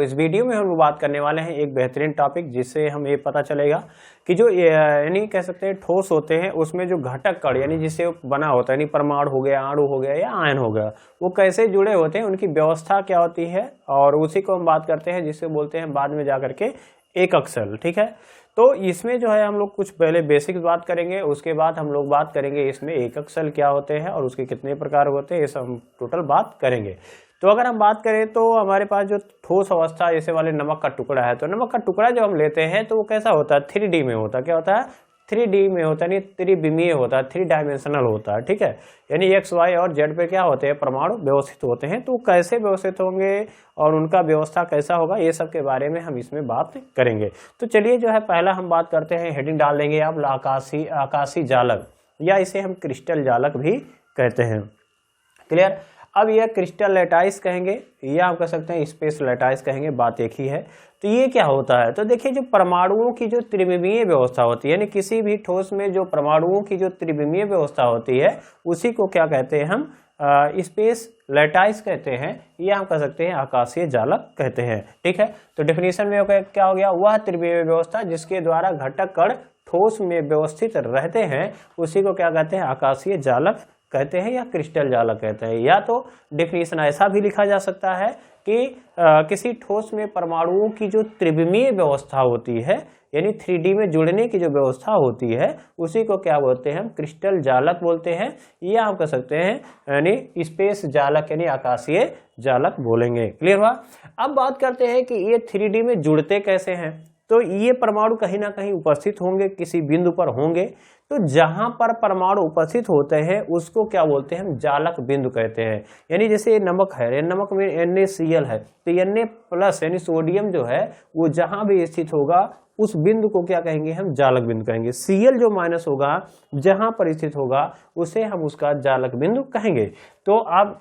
इस वीडियो में हम लोग बात करने वाले हैं एक बेहतरीन टॉपिक, जिससे हमें ये पता चलेगा कि जो यानी कह सकते हैं ठोस होते हैं उसमें जो घटक कण यानी जिससे बना होता है, यानी परमाणु हो गया, अणु हो गया या आयन हो गया, वो कैसे जुड़े होते हैं, उनकी व्यवस्था क्या होती है, और उसी को हम बात करते हैं जिससे बोलते हैं बाद में जाकर के एकक सेल। ठीक है, तो इसमें जो है हम लोग कुछ पहले बेसिक्स बात करेंगे, उसके बाद हम लोग बात करेंगे इसमें एकक सेल क्या होते हैं और उसके कितने प्रकार होते हैं, ये सब हम टोटल बात करेंगे। तो अगर हम बात करें तो हमारे पास जो ठोस अवस्था जैसे वाले नमक का टुकड़ा है, तो नमक का टुकड़ा जो हम लेते हैं तो वो कैसा होता है, 3D में होता है। क्या होता है, 3D में होता है, यानी त्रिविमीय होता है, 3 डायमेंशनल होता है। ठीक है, यानी एक्स वाई और जेड पे क्या होते हैं, परमाणु व्यवस्थित होते हैं। तो कैसे व्यवस्थित होंगे और उनका व्यवस्था कैसा होगा, ये सब के बारे में हम इसमें बात करेंगे। तो चलिए जो है पहला हम बात करते हैं, हेडिंग डाल देंगे आप आकाशीय जालक, या इसे हम क्रिस्टल जालक भी कहते हैं। क्लियर। अब यह क्रिस्टल लैटाइस कहेंगे या आप कह सकते हैं स्पेस लैटाइस कहेंगे, बात एक ही है। तो ये क्या होता है, तो देखिए जो परमाणुओं की जो त्रिविमीय व्यवस्था होती है, यानी किसी भी ठोस में जो परमाणुओं की जो त्रिविमीय व्यवस्था होती है उसी को क्या कहते हैं हम, स्पेस लैटाइस कहते हैं, या हम कह सकते हैं आकाशीय जालक कहते हैं। ठीक है, तो डेफिनेशन में क्या हो गया, वह त्रिविमीय व्यवस्था जिसके द्वारा घटक कण ठोस में व्यवस्थित रहते हैं उसी को क्या कहते हैं, आकाशीय जालक कहते हैं या क्रिस्टल जालक कहते हैं। या तो डेफिनेशन ऐसा भी लिखा जा सकता है कि किसी ठोस में परमाणुओं की जो त्रिविमीय व्यवस्था होती है, यानी 3D में जुड़ने की जो व्यवस्था होती है उसी को क्या बोलते हैं, हम क्रिस्टल जालक बोलते हैं, या हम कह सकते हैं यानी स्पेस जालक यानी आकाशीय जालक बोलेंगे। क्लियर हुआ। अब बात करते हैं कि ये 3D में जुड़ते कैसे हैं। तो ये परमाणु कहीं ना कहीं उपस्थित होंगे, किसी बिंदु पर होंगे। तो जहां पर परमाणु उपस्थित होते हैं उसको क्या बोलते हैं, हम जालक बिंदु कहते हैं। यानी जैसे ये नमक है, नमक में NaCl है, तो Na+ यानी सोडियम जो है वो जहां भी स्थित होगा उस बिंदु को क्या कहेंगे, हम जालक बिंदु कहेंगे। Cl जो माइनस होगा जहां पर स्थित होगा उसे हम उसका जालक बिंदु कहेंगे। तो आप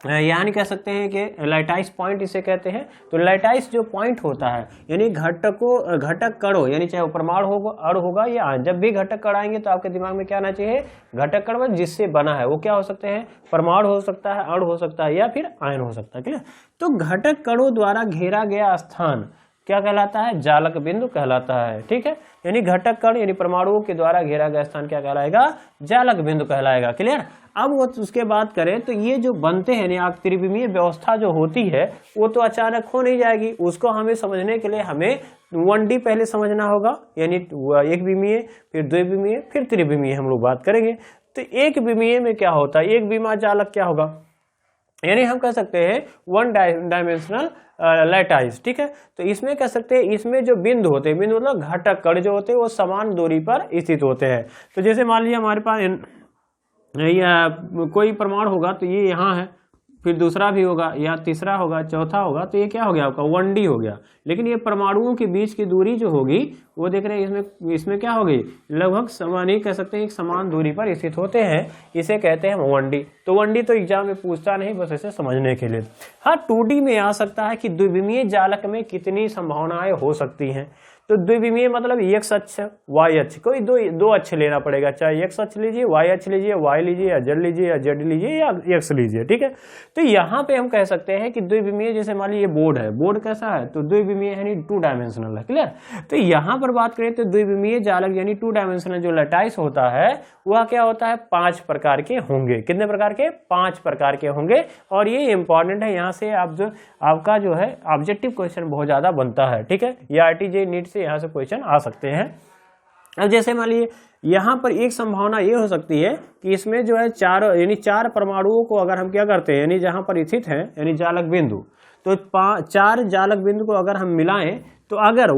यानी कह सकते हैं कि लैटाइस पॉइंट इसे कहते हैं। तो लैटाइस जो पॉइंट होता है यानी घटक कण हो, यानी चाहे वो परमाणु होगा, अणु होगा या आयन, जब भी घटक कण आएंगे तो आपके दिमाग में क्या आना चाहिए, घटक कण जिससे बना है वो क्या हो सकते हैं, परमाणु हो सकता है, अणु हो सकता है या फिर आयन हो सकता है। ठीक है, तो घटक कणों द्वारा घेरा गया स्थान क्या कहलाता है, जालक बिंदु कहलाता है। ठीक है, यानी घटक कण यानी परमाणुओं के द्वारा घेरा गया स्थान क्या कहलाएगा, जालक बिंदु कहलाएगा। क्लियर। अब वो उसके बात करें तो ये जो बनते हैं यानी त्रिविमीय व्यवस्था जो होती है वो तो अचानक हो नहीं जाएगी, उसको हमें समझने के लिए हमें 1D पहले समझना होगा, यानी एक विमीय, फिर द्विविमीय, फिर त्रिविमीय हम लोग बात करेंगे। तो एक विमीय में क्या होता है, एक विमा जालक क्या होगा, यानी हम कह सकते हैं 1 डायमेंशनल लैटाइस। ठीक है, तो इसमें कह सकते हैं इसमें जो बिंदु होते हैं, बिंदु मतलब घटक कण जो होते हैं वो समान दूरी पर स्थित होते हैं। तो जैसे मान लीजिए हमारे पास कोई परमाणु होगा तो ये यहाँ है, फिर दूसरा भी होगा या तीसरा होगा, चौथा होगा, तो ये क्या हो गया आपका 1D हो गया। लेकिन ये परमाणुओं के बीच की दूरी जो होगी वो देख रहे हैं इसमें क्या होगी, लगभग समान ही कह सकते हैं, एक समान दूरी पर स्थित होते हैं, इसे कहते हैं 1D। तो 1D तो एग्जाम में पूछता नहीं, बस इसे समझने के लिए। हाँ, 2D में आ सकता है कि द्विविमीय जालक में कितनी संभावनाएं हो सकती हैं। तो द्विविमीय मतलब x अक्ष, y अक्ष, कोई दो अक्ष लेना पड़ेगा, चाहे x अक्ष लीजिए, y अक्ष लीजिए, y लीजिए या z लीजिए या z लीजिए या x लीजिए। ठीक है, तो यहाँ पे हम कह सकते हैं कि द्विविमीय, जैसे मान लीजिए बोर्ड है, बोर्ड कैसा है, तो द्विविमीय यानी 2 डायमेंशनल है। क्लियर। तो यहाँ पर बात करें तो द्विविमीय जालक यानी 2 डायमेंशनल जो लैटाइस होता है वह क्या होता है, 5 प्रकार के होंगे। कितने प्रकार के, 5 प्रकार के होंगे। और ये इंपॉर्टेंट है, यहाँ से आपका जो है ऑब्जेक्टिव क्वेश्चन बहुत ज्यादा बनता है। ठीक है, या RTJ नीट से यहाँ से क्वेश्चन आ सकते हैं। अब जैसे मान लीजिए यहाँ पर एक संभावना ये हो सकती है कि इसमें जो है 4 परमाणुओं को अगर हम क्या करते हैं, यानी जहां पर स्थित है यानी जालक बिंदु, तो 4 जालक बिंदु को अगर हम मिलाएं तो अगर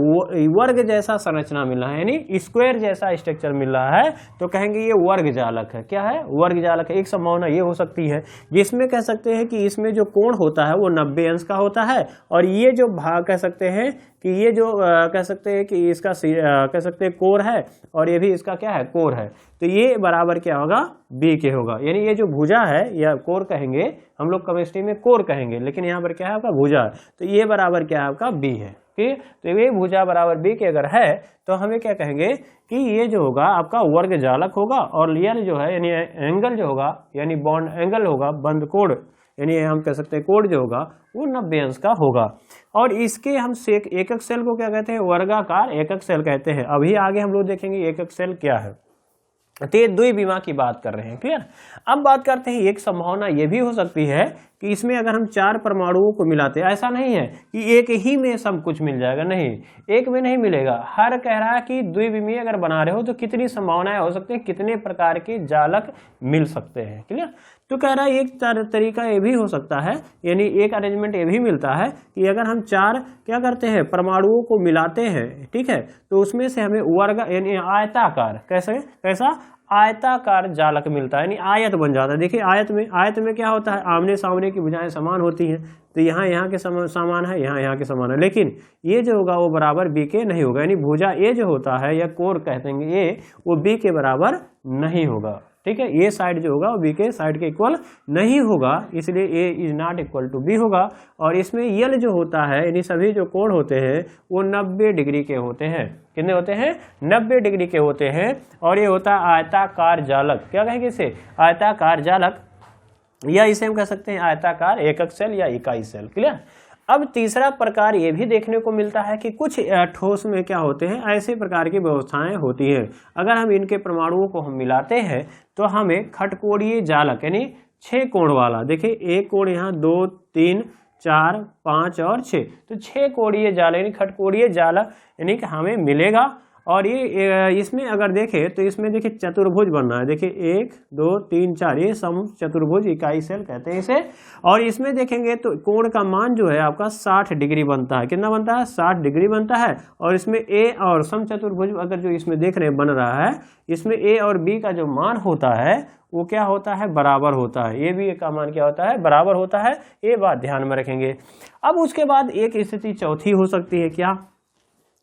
वर्ग जैसा संरचना मिल रहा है यानी स्क्वायर जैसा स्ट्रक्चर मिल रहा है तो कहेंगे ये वर्ग जालक है। क्या है, वर्ग जालक है। एक संभावना ये हो सकती है जिसमें कह सकते हैं कि इसमें जो कोण होता है वो 90 अंश का होता है, और ये जो भाग कह सकते हैं कि ये जो कह सकते हैं कि इसका कह सकते हैं कोर है, और ये भी इसका क्या है, कोर है। तो ये बराबर क्या होगा, B के होगा। यानी ये जो भुजा है या कोर कहेंगे, हम लोग केमिस्ट्री में कोर कहेंगे, लेकिन यहाँ पर क्या है आपका भुजा है, तो ये बराबर क्या है आपका B है। तो ये भुजा बराबर B के अगर है तो हमें क्या कहेंगे कि ये जो होगा आपका वर्ग जालक होगा, और लियर जो है यानी एंगल जो होगा यानी बॉन्ड एंगल होगा, बंद कोण यानी हम कह सकते हैं कोण जो होगा वो 90 अंश का होगा। और इसके हम एकक सेल को क्या कहते हैं, वर्गाकार एकक सेल कहते हैं। अभी आगे हम लोग देखेंगे एकक सेल क्या है। तो ये द्विविमा की बात कर रहे हैं, क्लियर। अब बात करते हैं, एक संभावना ये भी हो सकती है कि इसमें अगर हम 4 परमाणुओं को मिलाते हैं, ऐसा नहीं है कि एक ही में सब कुछ मिल जाएगा, नहीं, एक में नहीं मिलेगा। हर कह रहा है कि द्विविमीय अगर बना रहे हो तो कितनी संभावनाएं हो सकती है, कितने प्रकार के जालक मिल सकते हैं, क्लियर। तो कह रहा है एक तरीका ये भी हो सकता है, यानी एक अरेंजमेंट ये भी मिलता है कि अगर हम 4 क्या करते हैं परमाणुओं को मिलाते हैं, ठीक है, तो उसमें से हमें वर्ग यानी आयताकार, कैसा आयताकार जालक मिलता है, यानी आयत बन जाता है। देखिए आयत में क्या होता है, आमने सामने की भुजाएं समान होती हैं, तो यहाँ के समान है, यहाँ के समान है, लेकिन ये जो होगा वो बराबर बी के नहीं होगा, यानी भुजा ए जो होता है या कोर कहते हैं ये, वो बी के बराबर नहीं होगा, ठीक है। ये साइड जो होगा वो बी के साइड के इक्वल नहीं होगा, इसलिए A is not equal to B होगा। और इसमें यल जो होता है, यानी सभी जो कोण होते हैं वो 90 डिग्री के होते हैं। कितने होते हैं, 90 डिग्री के होते हैं। और ये होता है आयताकार जालक, क्या कहेंगे इसे, आयताकार जालक, या इसे हम कह सकते हैं आयताकार एकक सेल या इकाई सेल, क्लियर। अब तीसरा प्रकार ये भी देखने को मिलता है कि कुछ ठोस में क्या होते हैं, ऐसे प्रकार की व्यवस्थाएं होती हैं, अगर हम इनके परमाणुओं को हम मिलाते हैं तो हमें खटकोणीय जालक यानी 6 कोण वाला, देखिए एक कोण यहाँ 2 3 4 5 और 6, तो 6 कोणीय जालक यानी खटकोणीय जालक यानी कि हमें मिलेगा। और ये इसमें अगर देखें तो इसमें देखिए चतुर्भुज बनना है, देखिए 1 2 3 4, ये सम चतुर्भुज इकाई सेल कहते हैं इसे। और इसमें देखेंगे तो कोण का मान जो है आपका 60 डिग्री बनता है, कितना बनता है, 60 डिग्री बनता है। और इसमें ए और सम चतुर्भुज अगर जो इसमें देख रहे हैं बन रहा है, इसमें ए और बी का जो मान होता है वो क्या होता है, बराबर होता है, ये भी ए का मान क्या होता है, बराबर होता है, ये बात ध्यान में रखेंगे। अब उसके बाद एक स्थिति चौथी हो सकती है, क्या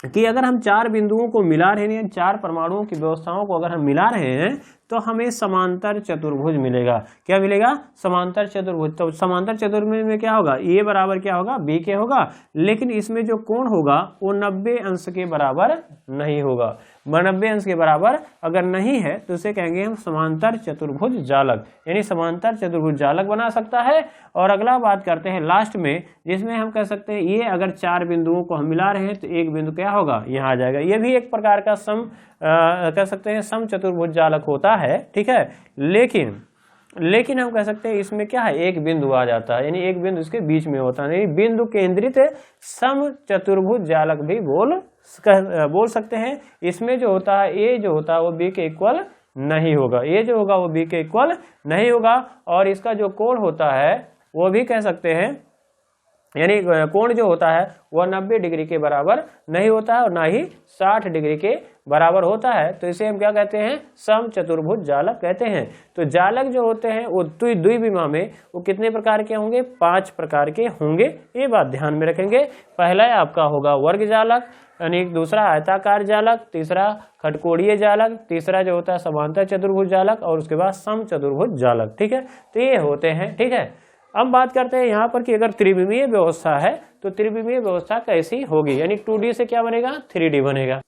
कि अगर हम 4 बिंदुओं को मिला रहे हैं, 4 परमाणुओं की व्यवस्थाओं को अगर हम मिला रहे हैं तो हमें समांतर चतुर्भुज मिलेगा। क्या मिलेगा, समांतर चतुर्भुज। तो समांतर चतुर्भुज में क्या होगा, ए बराबर क्या होगा, बी के होगा, लेकिन इसमें जो कोण होगा वो 90 अंश के बराबर नहीं होगा। 90 अंश के बराबर अगर नहीं है तो उसे कहेंगे हम समांतर चतुर्भुज जालक, यानी समांतर चतुर्भुज जालक बना सकता है। और अगला बात करते हैं लास्ट में, जिसमें हम कह सकते हैं ये अगर 4 बिंदुओं को हम मिला रहे हैं तो एक बिंदु क्या होगा, यहाँ आ जाएगा। ये भी एक प्रकार का कह सकते हैं सम चतुर्भुज जालक होता है, ठीक है। लेकिन हम कह सकते हैं इसमें क्या है, एक बिंदु आ जाता है, यानी एक बिंदु इसके बीच में होता है, यानी बिंदु केंद्रित सम चतुर्भुज जालक भी बोल सकते हैं। इसमें जो होता है ए जो होता है वो बी के इक्वल नहीं होगा, ए जो होगा वो बी के इक्वल नहीं होगा। और इसका जो कोण होता है वो भी कह सकते हैं, यानी कोण जो होता है वह 90 डिग्री के बराबर नहीं होता है और ना ही 60 डिग्री के बराबर होता है। तो इसे हम क्या कहते हैं, सम चतुर्भुज जालक कहते हैं। तो जालक जो होते हैं वो द्विविमा में वो कितने प्रकार के होंगे, 5 प्रकार के होंगे, ये बात ध्यान में रखेंगे। पहला आपका होगा वर्ग जालक, यानी दूसरा आयताकार जालक, तीसरा खटकोणीय जालक, तीसरा जो होता है समांतर चतुर्भुज जालक, और उसके बाद सम चतुर्भुज जालक, ठीक है। तो ये होते हैं, ठीक है। अब बात करते हैं यहाँ पर कि अगर त्रिविमीय व्यवस्था है तो त्रिविमीय व्यवस्था कैसी होगी, यानी 2D से क्या बनेगा, 3D बनेगा।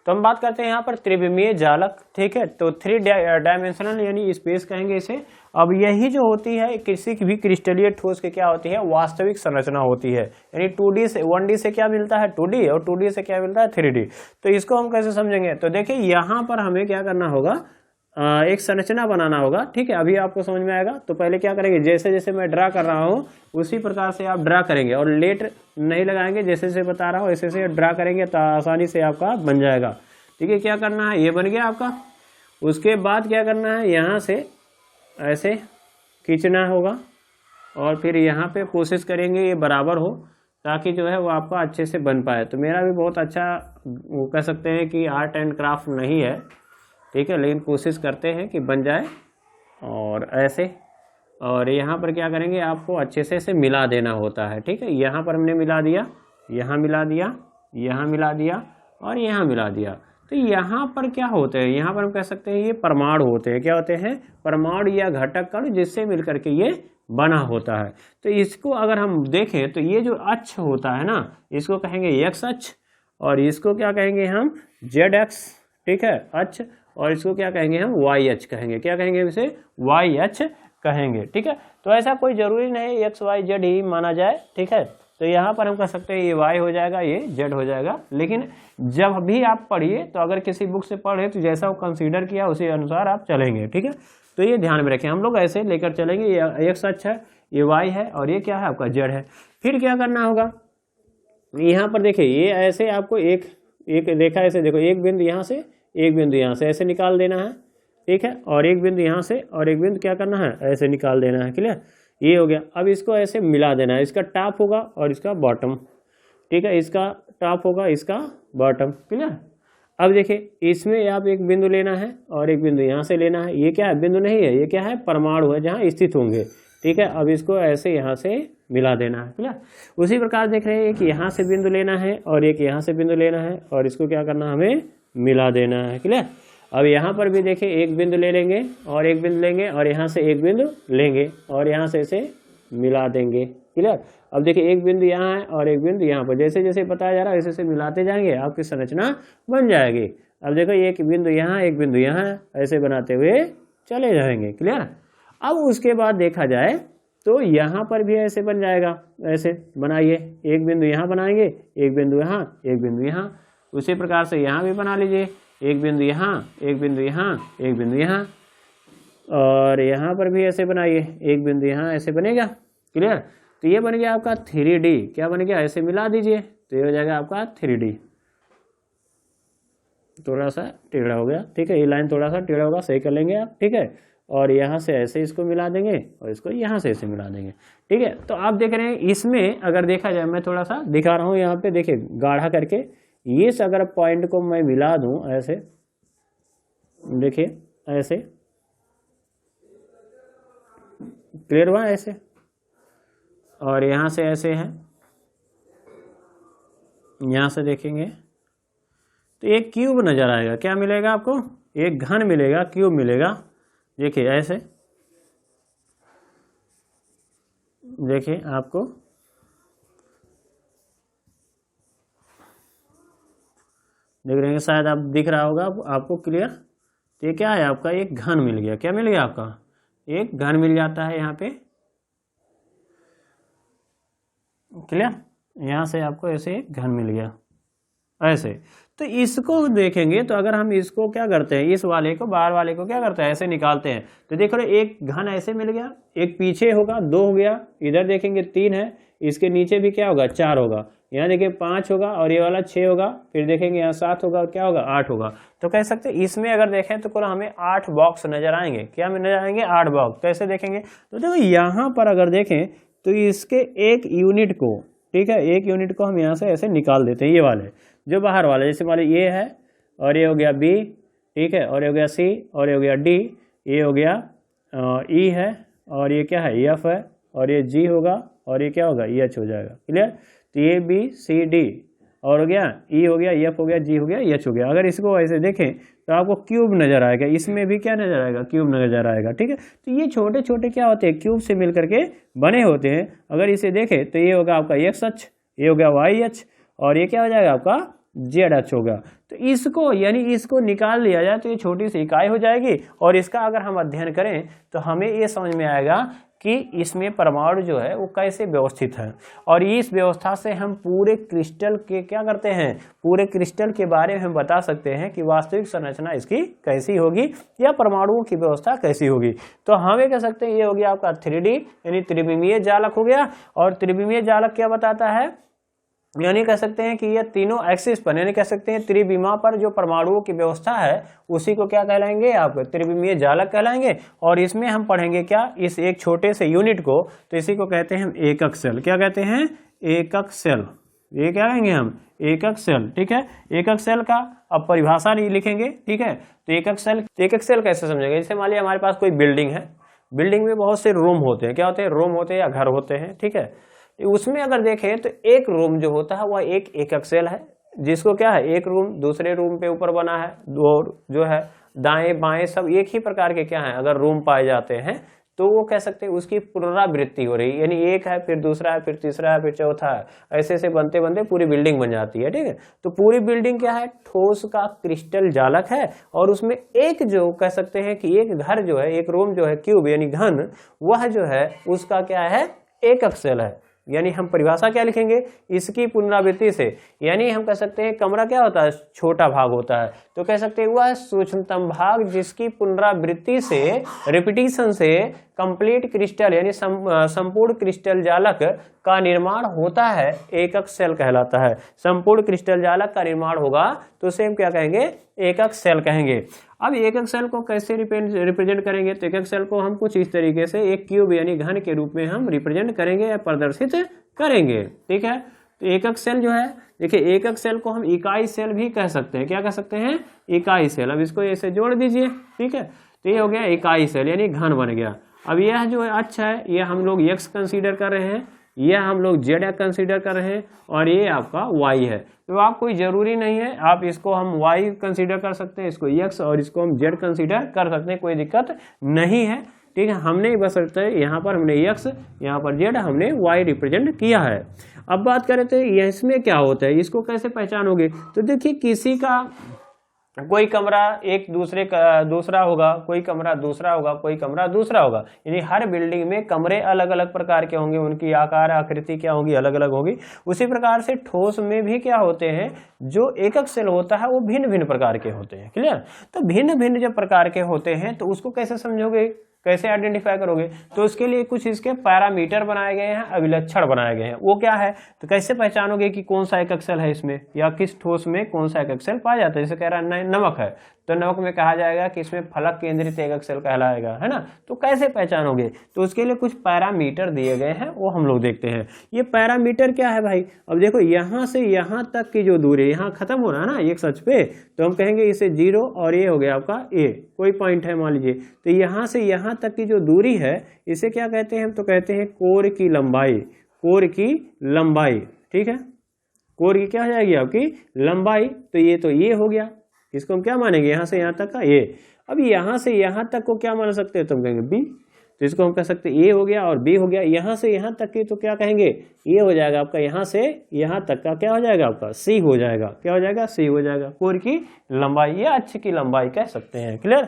तो हम बात करते हैं यहाँ पर त्रिविमीय जालक, ठीक है। तो 3 डायमेंशनल यानी स्पेस कहेंगे इसे। अब यही जो होती है किसी भी क्रिस्टलीय ठोस के क्या होती है, वास्तविक संरचना होती है। यानी 2D से 1D से क्या मिलता है 2D, और 2D से क्या मिलता है 3D। तो इसको हम कैसे समझेंगे, तो देखिए यहाँ पर हमें क्या करना होगा, एक संरचना बनाना होगा, ठीक है। अभी आपको समझ में आएगा। तो पहले क्या करेंगे, जैसे जैसे मैं ड्रा कर रहा हूँ उसी प्रकार से आप ड्रा करेंगे, और लेट नहीं लगाएंगे, जैसे जैसे बता रहा हूँ ऐसे ऐसे ड्रा करेंगे तो आसानी से आपका बन जाएगा, ठीक है। क्या करना है, ये बन गया आपका। उसके बाद क्या करना है, यहाँ से ऐसे खींचना होगा और फिर यहाँ पे कोशिश करेंगे ये बराबर हो, ताकि जो है वो आपका अच्छे से बन पाए। तो मेरा भी बहुत अच्छा वो कह सकते हैं कि आर्ट एंड क्राफ्ट नहीं है, ठीक है, लेकिन कोशिश करते हैं कि बन जाए। और ऐसे, और यहाँ पर क्या करेंगे, आपको अच्छे से इसे मिला देना होता है, ठीक है। यहाँ पर हमने मिला दिया, यहाँ मिला दिया, यहाँ मिला दिया और यहाँ मिला दिया। तो यहाँ पर क्या होते हैं, यहाँ पर हम कह सकते हैं ये परमाणु होते हैं। क्या होते हैं, परमाणु या घटक कण, जिससे मिलकर के ये बना होता है। तो इसको अगर हम देखें तो ये जो अक्ष होता है ना, इसको कहेंगे एक्स अक्ष, और इसको क्या कहेंगे हम जेड अक्ष, ठीक है, अक्ष। और इसको क्या कहेंगे हम वाई अक्ष कहेंगे। क्या कहेंगे इसे, वाई अक्ष कहेंगे। ठीक है, तो ऐसा कोई जरूरी नहीं एक्स वाई जेड ही माना जाए। ठीक है, तो यहाँ पर हम कह सकते हैं ये वाई हो जाएगा, ये जेड हो जाएगा। लेकिन जब भी आप पढ़िए तो अगर किसी बुक से पढ़े तो जैसा वो कंसीडर किया उसी अनुसार आप चलेंगे। ठीक है, तो ये ध्यान में रखें, हम लोग ऐसे लेकर चलेंगे। ये एक्स अक्ष है, ये वाई है और ये क्या है आपका जेड है। फिर क्या करना होगा, यहाँ पर देखिए ये ऐसे आपको एक रेखा ऐसे देखो, एक बिंदु यहाँ से एक बिंदु यहाँ से ऐसे निकाल देना है। ठीक है, और एक बिंदु यहाँ से और एक बिंदु क्या करना है, ऐसे निकाल देना है। क्लियर, ये हो गया। अब इसको ऐसे मिला देना है, इसका टॉप होगा और इसका बॉटम। ठीक है, इसका टॉप होगा, इसका बॉटम। क्लियर, अब देखिए इसमें आप एक बिंदु लेना है और एक बिंदु यहाँ से लेना है। ये क्या है, बिंदु नहीं है, ये क्या है, परमाणु है जहाँ स्थित होंगे। ठीक है, अब इसको ऐसे यहाँ से मिला देना है। क्लियर, उसी प्रकार देख रहे हैं कि यहाँ से बिंदु लेना है और एक यहाँ से बिंदु लेना है और इसको क्या करना है, हमें मिला देना है। क्लियर, अब यहाँ पर भी देखिए एक बिंदु ले लेंगे और एक बिंदु लेंगे और यहाँ से एक बिंदु लेंगे और यहाँ से इसे मिला देंगे। क्लियर, अब देखिए एक बिंदु यहाँ है और एक बिंदु यहाँ पर, जैसे जैसे बताया जा रहा है वैसे मिलाते जाएंगे, आपकी संरचना बन जाएगी। अब देखो एक बिंदु यहाँ, एक बिंदु यहाँ, ऐसे बनाते हुए चले जाएंगे। क्लियर, अब उसके बाद देखा जाए तो यहाँ पर भी ऐसे बन जाएगा, ऐसे बनाइए, एक बिंदु यहाँ बनाएंगे, एक बिंदु यहाँ, एक बिंदु यहाँ। उसी प्रकार से यहाँ भी बना लीजिए, एक बिंदु यहाँ, एक बिंदु यहाँ, एक बिंदु यहाँ, और यहाँ पर भी ऐसे बनाइए, एक बिंदु यहाँ, ऐसे बनेगा। क्लियर, तो ये बन गया आपका 3D। क्या बन गया, ऐसे मिला दीजिए तो ये हो जाएगा आपका 3D। थोड़ा सा टेढ़ा हो गया। ठीक है, ये लाइन थोड़ा सा टेढ़ा होगा, सही कर लेंगे आप। ठीक है, और यहाँ से ऐसे इसको मिला देंगे और इसको यहाँ से ऐसे मिला देंगे। ठीक है, तो आप देख रहे हैं इसमें अगर देखा जाए, मैं थोड़ा सा दिखा रहा हूँ यहाँ पे, देखिए गाढ़ा करके, ये अगर पॉइंट को मैं मिला दूं ऐसे, देखिए ऐसे, क्लियर हुआ ऐसे, और यहाँ से ऐसे है, यहाँ से देखेंगे तो एक क्यूब नजर आएगा। क्या मिलेगा आपको, एक घन मिलेगा, क्यूब मिलेगा। देखिए ऐसे, देखिए आपको देख रहे हैं, शायद आप दिख रहा होगा आपको क्लियर। तो ये क्या है आपका, एक घन मिल गया। क्या मिल गया आपका, एक घन मिल जाता है यहाँ पे। क्लियर, यहाँ से आपको ऐसे एक घन मिल गया ऐसे। तो इसको देखेंगे तो अगर हम इसको क्या करते हैं, इस वाले को, बाहर वाले को क्या करते हैं, ऐसे निकालते हैं। तो देखो एक घन ऐसे मिल गया, एक पीछे होगा 2 हो गया, इधर देखेंगे 3 है, इसके नीचे भी क्या होगा, 4 होगा, यहाँ देखिए 5 होगा और ये वाला 6 होगा, फिर देखेंगे यहाँ 7 होगा और क्या होगा, 8 होगा। तो कह सकते हैं इसमें अगर देखें तो कुल हमें 8 बॉक्स नजर आएंगे। क्या नजर आएंगे, 8 बॉक्स। कैसे देखेंगे, तो देखो यहाँ पर अगर देखें तो इसके एक यूनिट को, ठीक है, एक यूनिट को हम यहाँ से ऐसे निकाल देते हैं। ये वाले जो बाहर वाले, जैसे मान लीजिए ये है और ये हो गया बी, ठीक है, और ये हो गया सी और ये हो गया डी, ये हो गया ई है और ये क्या है, एफ है, और ये जी होगा और ये क्या होगा, एच हो जाएगा। क्लियर, तो ये बी सी डी और हो गया ई हो गया, एफ हो गया, जी हो गया, एच हो गया। अगर इसको ऐसे देखें तो आपको क्यूब नजर आएगा, इसमें भी क्या नजर आएगा, क्यूब नजर आएगा। ठीक है, तो ये छोटे छोटे क्या होते हैं, क्यूब से मिल करके बने होते हैं। अगर इसे देखें तो ये होगा आपका एक्स अक्ष, ये हो गया वाई अक्ष, और ये क्या हो जाएगा आपका जेड अक्ष होगा। तो इसको यानी इसको निकाल लिया जाए तो ये छोटी सी इकाई हो जाएगी, और इसका अगर हम अध्ययन करें तो हमें ये समझ में आएगा कि इसमें परमाणु जो है वो कैसे व्यवस्थित है, और इस व्यवस्था से हम पूरे क्रिस्टल के क्या करते हैं, पूरे क्रिस्टल के बारे में हम बता सकते हैं कि वास्तविक संरचना इसकी कैसी होगी या परमाणुओं की व्यवस्था कैसी होगी। तो हमें कह सकते हैं ये हो गया आपका 3D यानी त्रिविमीय जालक हो गया। और त्रिविमीय जालक क्या बताता है, यानी कह सकते हैं कि ये तीनों एक्सिस पर, यानी कह सकते हैं त्रिविमा पर जो परमाणुओं की व्यवस्था है उसी को क्या कहलाएंगे आप, त्रिविमीय जालक कहलाएंगे। और इसमें हम पढ़ेंगे क्या, इस एक छोटे से यूनिट को, तो इसी को कहते हैं हम एकक सेल। क्या कहते हैं, एकक सेल। ये क्या कहेंगे हम, एकक सेल। ठीक है, एकक सेल का अब परिभाषा नहीं लिखेंगे। ठीक है, तो एकक सेल कैसे समझेंगे, जैसे मान लिया हमारे पास कोई बिल्डिंग है, बिल्डिंग में बहुत से रूम होते हैं। क्या होते हैं, रूम होते हैं या घर होते हैं। ठीक है, उसमें अगर देखें तो एक रूम जो होता है वह एक एकक सेल है, जिसको क्या है, एक रूम दूसरे रूम पे ऊपर बना है, दो जो है दाएं बाएं सब एक ही प्रकार के क्या है अगर रूम पाए जाते हैं तो वो कह सकते हैं उसकी पुनरावृत्ति हो रही है, यानी एक है फिर दूसरा है फिर तीसरा है फिर चौथा है, ऐसे ऐसे बनते बनते पूरी बिल्डिंग बन जाती है। ठीक है, तो पूरी बिल्डिंग क्या है, ठोस का क्रिस्टल जालक है, और उसमें एक जो कह सकते हैं कि एक घर जो है, एक रूम जो है क्यूब यानी घन, वह जो है उसका क्या है, एकक सेल है। यानी हम परिभाषा क्या लिखेंगे इसकी पुनरावृत्ति से, यानी हम कह सकते हैं कमरा क्या होता है, छोटा भाग होता है, तो कह सकते हैं वह सूक्ष्मतम भाग जिसकी पुनरावृत्ति से, रिपीटिशन से कंप्लीट क्रिस्टल यानी संपूर्ण क्रिस्टल जालक का निर्माण होता है, एकक सेल कहलाता है। संपूर्ण क्रिस्टल जालक का निर्माण होगा तो उसे हम क्या कहेंगे, एकक सेल कहेंगे। अब एकक सेल को कैसे रिप्रेजेंट करेंगे, तो एकक सेल को हम कुछ इस तरीके से एक क्यूब यानी घन के रूप में हम रिप्रेजेंट करेंगे या प्रदर्शित करेंगे। ठीक है, तो एकक सेल जो है, देखिए एकक सेल को हम इकाई सेल भी कह सकते हैं। क्या कह सकते हैं, इकाई सेल। अब इसको ऐसे जोड़ दीजिए। ठीक है, तो ये हो गया इकाई सेल यानी घन बन गया। अब यह जो है अच्छा है, ये हम लोग x कंसीडर कर रहे हैं, यह हम लोग z कंसीडर कर रहे हैं, और ये आपका y है। तो आप कोई जरूरी नहीं है, आप इसको हम y कंसीडर कर सकते हैं, इसको x और इसको हम z कंसीडर कर सकते हैं, कोई दिक्कत नहीं है। ठीक है, हमने बस यहाँ पर हमने x, यहाँ पर z, हमने y रिप्रेजेंट किया है। अब बात करें तो इसमें क्या होता है, इसको कैसे पहचानोगे, तो देखिए किसी का कोई कमरा एक दूसरे का दूसरा होगा, कोई कमरा दूसरा होगा, कोई कमरा दूसरा होगा, यानी हर बिल्डिंग में कमरे अलग अलग प्रकार के होंगे, उनकी आकार आकृति क्या होगी, अलग अलग होगी। उसी प्रकार से ठोस में भी क्या होते हैं, जो एकक सेल होता है वो भिन्न भिन्न प्रकार के होते हैं। क्लियर, तो भिन्न भिन्न जब प्रकार के होते हैं तो उसको कैसे समझोगे, कैसे आइडेंटिफाई करोगे, तो उसके लिए कुछ इसके पैरामीटर बनाए गए हैं, अभिलक्षण बनाए गए हैं। वो क्या है, तो कैसे पहचानोगे कि कौन सा एकक सेल है इसमें, या किस ठोस में कौन सा एकक सेल पाया जाता है। जैसे कह रहा है नमक है, तो नमक में कहा जाएगा कि इसमें फलक केंद्रित एकक सेल कहलाएगा, है ना। तो कैसे पहचानोगे, तो उसके लिए कुछ पैरामीटर दिए गए हैं, वो हम लोग देखते हैं। ये पैरामीटर क्या है भाई, अब देखो यहाँ से यहाँ तक की जो दूरी, यहाँ खत्म हो रहा है ना एक सच पे, तो हम कहेंगे इसे 0, और ये हो गया आपका a, कोई पॉइंट है मान लीजिए, तो यहाँ से यहाँ तक की जो दूरी है इसे क्या कहते हैं, तो कहते हैं कोर की लंबाई, कोर की लंबाई। ठीक है, कोर की क्या हो जाएगी आपकी लंबाई, तो ये हो गया, इसको हम क्या मानेंगे, यहाँ से यहाँ तक का ए। अब यहाँ से यहाँ तक को क्या मान सकते हैं, तो हम कहेंगे बी, तो इसको हम कह सकते हैं ए हो गया और बी हो गया। यहाँ से यहाँ तक की तो क्या कहेंगे, ये हो जाएगा आपका, यहाँ से यहाँ तक का क्या हो जाएगा आपका, सी हो जाएगा। क्या हो जाएगा, सी हो जाएगा, कोर की लंबाई या अक्ष की लंबाई कह सकते हैं। क्लियर,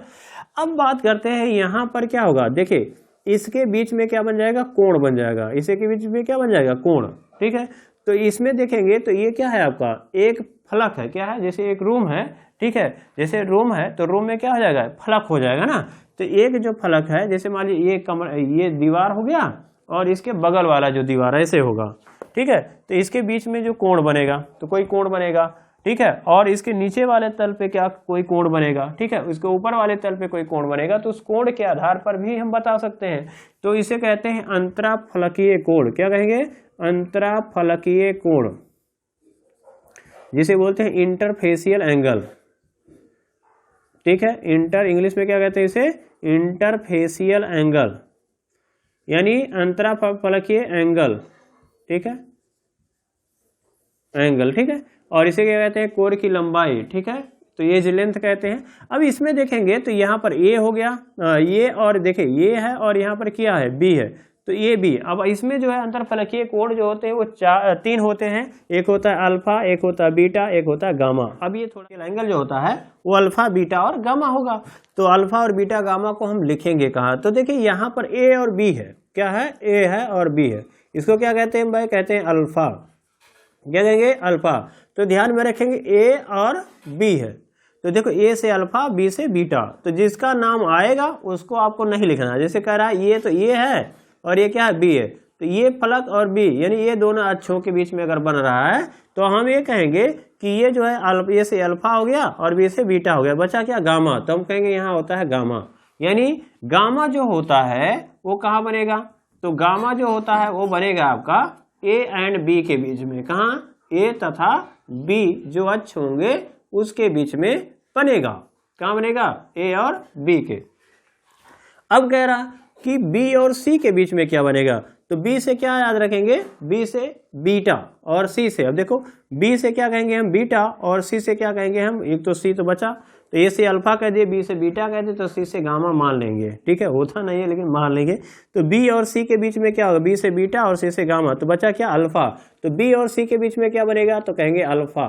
अब बात करते हैं यहाँ पर क्या होगा, देखिए इसके बीच में क्या बन जाएगा, कोण बन जाएगा, इसे के बीच में क्या बन जाएगा, कोण। ठीक है, तो इसमें देखेंगे तो ये क्या है आपका, एक फलक है, क्या है, जैसे एक रूम है। ठीक है, जैसे रूम है तो रूम में क्या हो जाएगा, फलक हो जाएगा ना। तो एक जो फलक है, जैसे मान लीजिए ये कमरा, ये दीवार हो गया, और इसके बगल वाला जो दीवार है ऐसे होगा। ठीक है, तो इसके बीच में जो कोण बनेगा, तो कोई कोण बनेगा। ठीक है, और इसके नीचे वाले तल पे क्या कोई कोण बनेगा। ठीक है, इसके ऊपर वाले तल पे कोई कोण बनेगा, तो उस कोण के आधार पर भी हम बता सकते हैं। तो इसे कहते हैं अंतराफलकीय कोण। क्या कहेंगे, अंतराफलकीय कोण, जिसे बोलते हैं इंटरफेसियल एंगल। ठीक है, इंग्लिश में क्या कहते हैं इसे, इंटरफेसियल एंगल, यानी अंतराफलकीय एंगल। ठीक है, एंगल। ठीक है, और इसे क्या कहते हैं, कोर की लंबाई। ठीक है, तो ये जो लेंथ कहते हैं। अब इसमें देखेंगे तो यहाँ पर ए हो गया, ये, और देखिए ये है, और यहाँ पर क्या है, बी है, तो ये बी। अब इसमें जो है अंतरफलकीय कोण जो होते हैं वो 3 होते हैं, एक होता है अल्फा, एक होता है बीटा, एक होता है गामा। अब ये थोड़ा एंगल जो होता है वो अल्फा, बीटा और गामा होगा। तो अल्फा और बीटा गामा को हम लिखेंगे कहाँ, तो देखिए यहाँ पर ए और बी है, क्या है, ए है और बी है, इसको क्या कहते हैं भाई, कहते हैं अल्फा। क्या कहेंगे, अल्फा। तो ध्यान में रखेंगे ए और बी है, तो देखो ए से अल्फा, बी से बीटा, तो जिसका नाम आएगा उसको आपको नहीं लिखना। जैसे कह रहा है ये, तो ये है और ये क्या है, बी है, तो ये फलक और बी, यानी ये दोनों अक्षों के बीच में अगर बन रहा है तो हम ये कहेंगे कि ये जो है ए से अल्फा हो गया और बी से बीटा हो गया, बचा क्या, गामा। तो हम कहेंगे यहाँ होता है गामा, यानी गामा जो होता है वो कहाँ बनेगा, तो गामा जो होता है वो बनेगा आपका ए एंड बी के बीच में। कहाँ, ए तथा बी जो अक्ष होंगे उसके बीच में बनेगा। कहाँ बनेगा, ए और बी के। अब कह रहा कि बी और सी के बीच में क्या बनेगा, तो बी से क्या याद रखेंगे, बी से बीटा, और सी से, अब देखो बी से क्या कहेंगे हम, बीटा, और सी से क्या कहेंगे हम, एक तो सी तो बचा, तो ए से अल्फा कह दिए, बी से बीटा कह दिए, तो सी से गामा मान लेंगे। ठीक है, होता नहीं है लेकिन मान लेंगे। तो बी और सी के बीच में क्या होगा, बी से बीटा और सी से गामा, तो बचा क्या अल्फा। तो बी और सी के बीच में क्या बनेगा, तो कहेंगे अल्फा।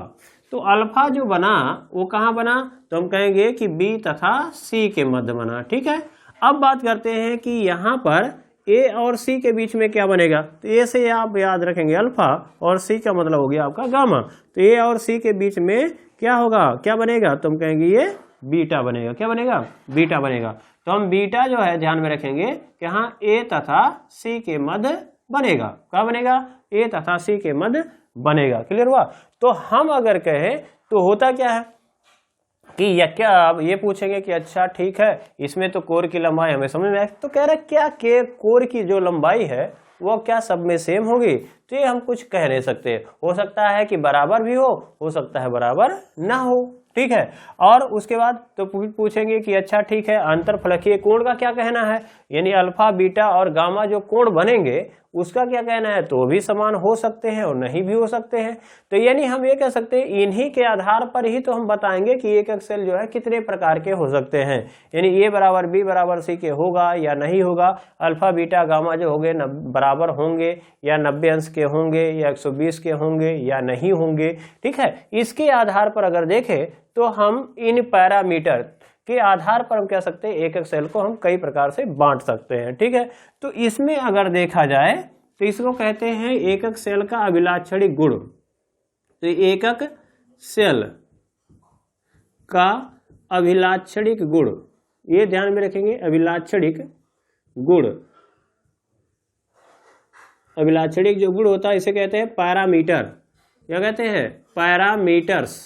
तो अल्फा जो बना वो कहाँ बना, तो हम कहेंगे कि बी तथा सी के मध्य बना। ठीक है, अब बात करते हैं कि यहाँ पर ए और सी के बीच में क्या बनेगा। तो ए से आप याद रखेंगे अल्फा और सी का मतलब हो गया आपका गामा। तो ए और सी के बीच में क्या होगा, क्या बनेगा, तो हम कहेंगे ये बीटा बनेगा। क्या बनेगा, बीटा बनेगा। तो हम बीटा जो है ध्यान में रखेंगे कि हाँ ए तथा सी के मध्य बनेगा। क्या बनेगा, ए तथा सी के मध्य बनेगा। क्लियर हुआ। तो हम अगर कहें तो होता क्या है कि या क्या अब ये पूछेंगे कि अच्छा ठीक है इसमें तो कोर की लंबाई हमें समझ में आए, तो कह रहे क्या के कोर की जो लंबाई है वो क्या सब में सेम होगी। तो ये हम कुछ कह नहीं सकते, हो सकता है कि बराबर भी हो सकता है बराबर ना हो। ठीक है, और उसके बाद तो पूछेंगे कि अच्छा ठीक है अंतरफलकीय कोण का क्या कहना है, यानी अल्फा बीटा और गामा जो कोण बनेंगे उसका क्या कहना है, तो भी समान हो सकते हैं और नहीं भी हो सकते हैं। तो यानी हम ये कह सकते हैं इन्हीं के आधार पर ही तो हम बताएंगे कि एक एक सेल जो है कितने प्रकार के हो सकते हैं, यानी ए बराबर बी बराबर सी के होगा या नहीं होगा, अल्फा बीटा गामा जो होंगे बराबर होंगे या 90 अंश के होंगे या 120 के होंगे या नहीं होंगे। ठीक है, इसके आधार पर अगर देखें तो हम इन पैरामीटर के आधार पर हम कह सकते हैं एक एक सेल को हम कई प्रकार से बांट सकते हैं। ठीक है, तो इसमें अगर देखा जाए तो इसको कहते हैं एकक सेल का अभिलाक्षणिक गुण। तो एकक सेल का अभिलाक्षणिक गुण ये ध्यान में रखेंगे, अभिलाक्षणिक गुण। अभिलाक्षणिक जो गुण होता है इसे कहते हैं पैरामीटर। क्या कहते हैं, parameters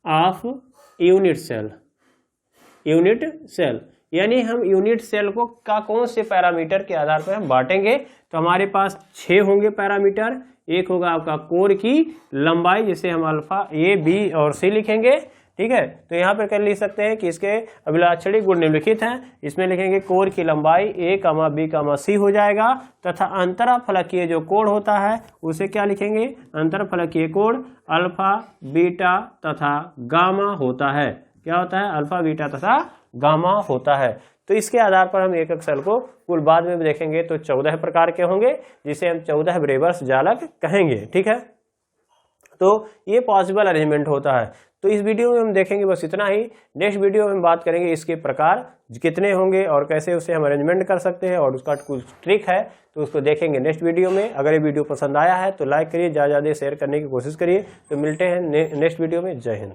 of unit cell. Unit cell यानी हम यूनिट सेल को का कौन से पैरामीटर के आधार पर हम बांटेंगे। तो हमारे पास 6 होंगे पैरामीटर। एक होगा आपका कोर की लंबाई जिसे हम अल्फा ए बी और सी लिखेंगे। ठीक है, तो यहाँ पर कर लिख सकते हैं कि इसके अभिलाक्षणिक गुण निम्नलिखित हैं। इसमें लिखेंगे कोर की लंबाई ए कामा बी कामा सी हो जाएगा, तथा अंतराफलकीय जो कोण होता है उसे क्या लिखेंगे, अंतरफलकीय कोण अल्फा बीटा तथा गामा होता है। क्या होता है, अल्फा बीटा तथा गामा होता है। तो इसके आधार पर हम एक एक सेल को कुल बाद में देखेंगे तो 14 प्रकार के होंगे जिसे हम 14 ब्रेबर्स जालक कहेंगे। ठीक है, तो ये पॉसिबल अरेंजमेंट होता है। तो इस वीडियो में हम देखेंगे बस इतना ही। नेक्स्ट वीडियो में हम बात करेंगे इसके प्रकार कितने होंगे और कैसे उसे हम अरेंजमेंट कर सकते हैं और उसका कुछ ट्रिक है तो उसको देखेंगे नेक्स्ट वीडियो में। अगर ये वीडियो पसंद आया है तो लाइक करिए, ज़्यादा शेयर करने की कोशिश करिए। तो मिलते हैं नेक्स्ट वीडियो में। जय हिंद।